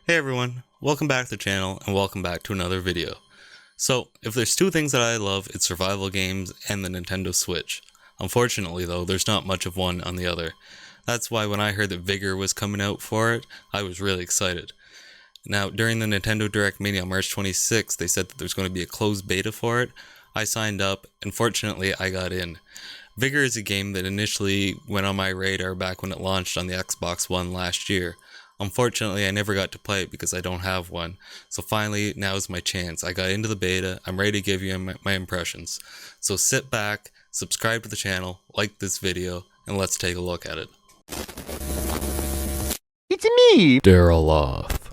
Hey everyone, welcome back to the channel and welcome back to another video. So, if there's two things that I love, it's survival games and the Nintendo Switch. Unfortunately though, there's not much of one on the other. That's why when I heard that Vigor was coming out for it, I was really excited. Now, during the Nintendo Direct meeting on March 26th, they said that there's going to be a closed beta for it. I signed up, and fortunately I got in. Vigor is a game that initially went on my radar back when it launched on the Xbox One last year. Unfortunately, I never got to play it because I don't have one. So finally, now is my chance. I got into the beta. I'm ready to give you my impressions. So sit back, subscribe to the channel, like this video, and let's take a look at it. It's me, Daryloth.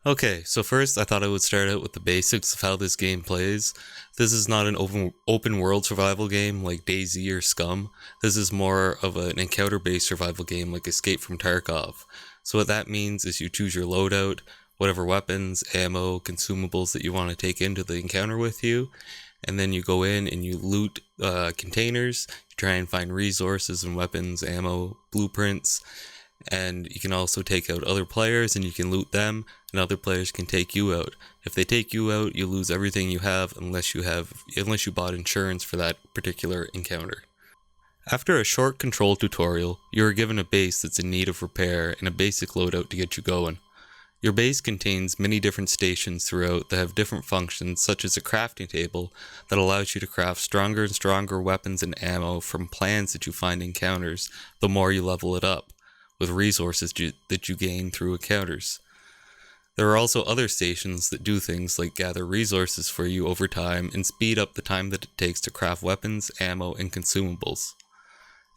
Okay, so first I thought I would start out with the basics of how this game plays. This is not an open world survival game like DayZ or Scum. This is more of an encounter-based survival game like Escape from Tarkov. So what that means is you choose your loadout, whatever weapons, ammo, consumables that you want to take into the encounter with you, and then you go in and you loot containers, you try and find resources and weapons, ammo, blueprints, and you can also take out other players and you can loot them, and other players can take you out. If they take you out, you lose everything you have unless you bought insurance for that particular encounter. After a short control tutorial, you are given a base that's in need of repair and a basic loadout to get you going. Your base contains many different stations throughout that have different functions, such as a crafting table that allows you to craft stronger and stronger weapons and ammo from plans that you find in encounters the more you level it up, with resources that you gain through encounters. There are also other stations that do things like gather resources for you over time and speed up the time that it takes to craft weapons, ammo, and consumables.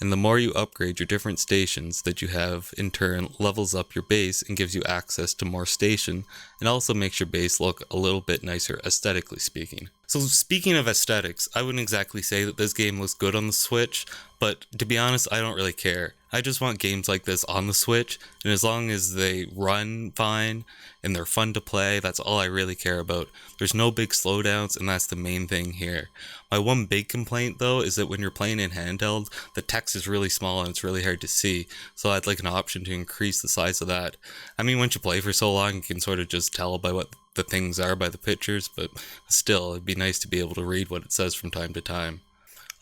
And the more you upgrade your different stations that you have, in turn, levels up your base and gives you access to more station, and also makes your base look a little bit nicer aesthetically speaking. So speaking of aesthetics, I wouldn't exactly say that this game looks good on the Switch, but to be honest, I don't really care. I just want games like this on the Switch, and as long as they run fine and they're fun to play, that's all I really care about. There's no big slowdowns, and that's the main thing here. My one big complaint though is that when you're playing in handheld, the text is really small and it's really hard to see, so I'd like an option to increase the size of that. I mean, once you play for so long, you can sort of just tell by what the things are by the pictures, but still, it'd be nice to be able to read what it says from time to time.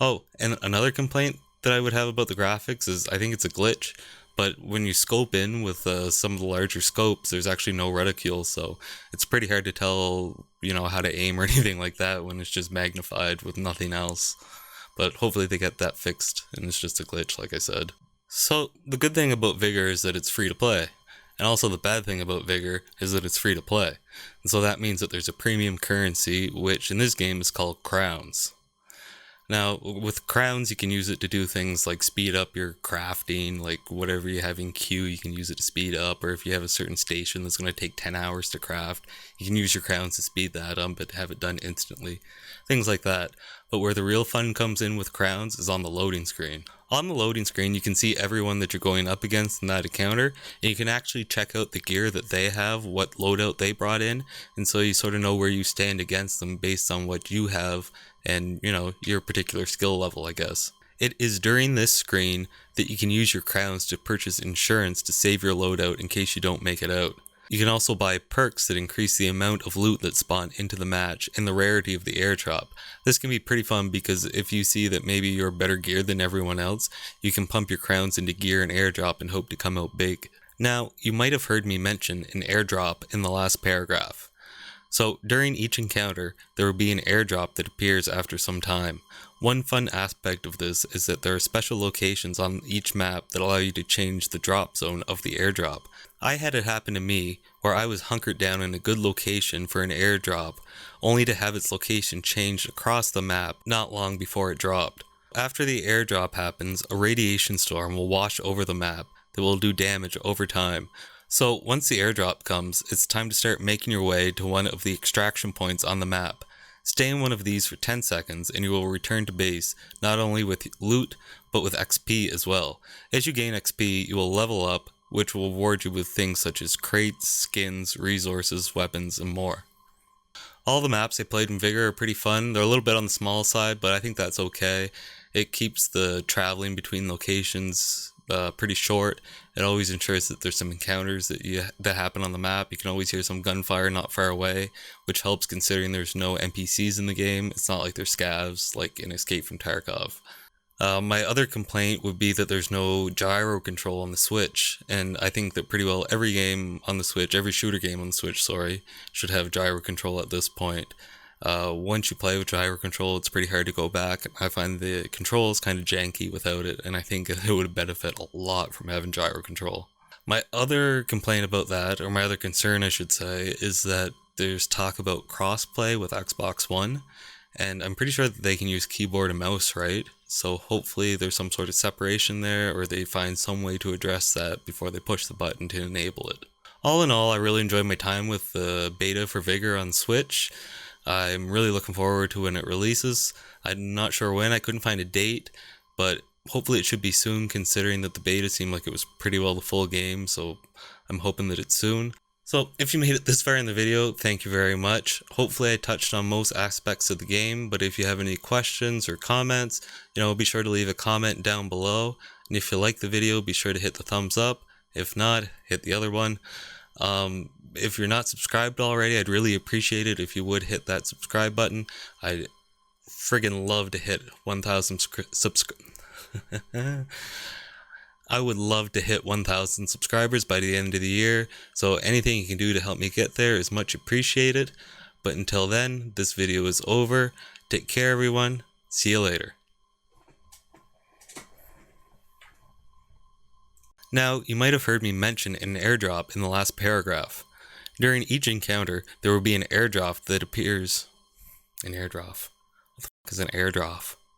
Oh, and another complaint that I would have about the graphics is I think it's a glitch, but when you scope in with some of the larger scopes, there's actually no reticule, so it's pretty hard to tell, how to aim or anything like that when it's just magnified with nothing else. But hopefully they get that fixed, and it's just a glitch, like I said. So, the good thing about Vigor is that it's free to play. And also the bad thing about Vigor is that it's free to play. And so that means that there's a premium currency, which in this game is called crowns. Now, with crowns, you can use it to do things like speed up your crafting, like whatever you have in queue, you can use it to speed up, or if you have a certain station that's going to take 10 hours to craft, you can use your crowns to speed that up, but have it done instantly. Things like that. But where the real fun comes in with crowns is on the loading screen. On the loading screen, you can see everyone that you're going up against in that encounter, and you can actually check out the gear that they have, what loadout they brought in, and so you sort of know where you stand against them based on what you have and, your particular skill level, I guess. It is during this screen that you can use your crowns to purchase insurance to save your loadout in case you don't make it out. You can also buy perks that increase the amount of loot that spawn into the match and the rarity of the airdrop. This can be pretty fun because if you see that maybe you're better geared than everyone else, you can pump your crowns into gear and airdrop and hope to come out big. Now, you might have heard me mention an airdrop in the last paragraph. So, during each encounter, there will be an airdrop that appears after some time. One fun aspect of this is that there are special locations on each map that allow you to change the drop zone of the airdrop. I had it happen to me where I was hunkered down in a good location for an airdrop, only to have its location changed across the map not long before it dropped. After the airdrop happens, a radiation storm will wash over the map that will do damage over time. So once the airdrop comes, it's time to start making your way to one of the extraction points on the map. Stay in one of these for 10 seconds and you will return to base, not only with loot, but with XP as well. As you gain XP, you will level up, which will reward you with things such as crates, skins, resources, weapons, and more. All the maps I played in Vigor are pretty fun. They're a little bit on the small side, but I think that's okay. It keeps the traveling between locations pretty short. It always ensures that there's some encounters that happen on the map. You can always hear some gunfire not far away, which helps considering there's no NPCs in the game. It's not like there's scavs like in Escape from Tarkov. My other complaint would be that there's no gyro control on the Switch, and I think that pretty well every game on the Switch, every shooter game on the Switch, should have gyro control at this point. Once you play with gyro control, it's pretty hard to go back. I find the control is kind of janky without it, and I think it would benefit a lot from having gyro control. My other complaint about that, or my other concern I should say, is that there's talk about crossplay with Xbox One, and I'm pretty sure that they can use keyboard and mouse, right? So hopefully there's some sort of separation there, or they find some way to address that before they push the button to enable it. All in all, I really enjoyed my time with the beta for Vigor on Switch. I'm really looking forward to when it releases. I'm not sure when, I couldn't find a date, but hopefully it should be soon considering that the beta seemed like it was pretty well the full game, so I'm hoping that it's soon. So if you made it this far in the video, thank you very much. Hopefully I touched on most aspects of the game, but if you have any questions or comments, be sure to leave a comment down below. And if you like the video, be sure to hit the thumbs up. If not, hit the other one. If you're not subscribed already, I'd really appreciate it if you would hit that subscribe button. I'd friggin' love to hit 1,000 I would love to hit 1,000 subscribers by the end of the year, so anything you can do to help me get there is much appreciated. But until then, this video is over. Take care, everyone. See you later. Now, you might have heard me mention an airdrop in the last paragraph. During each encounter, there will be an airdrop that appears. An airdrop. What the fuck is an airdrop?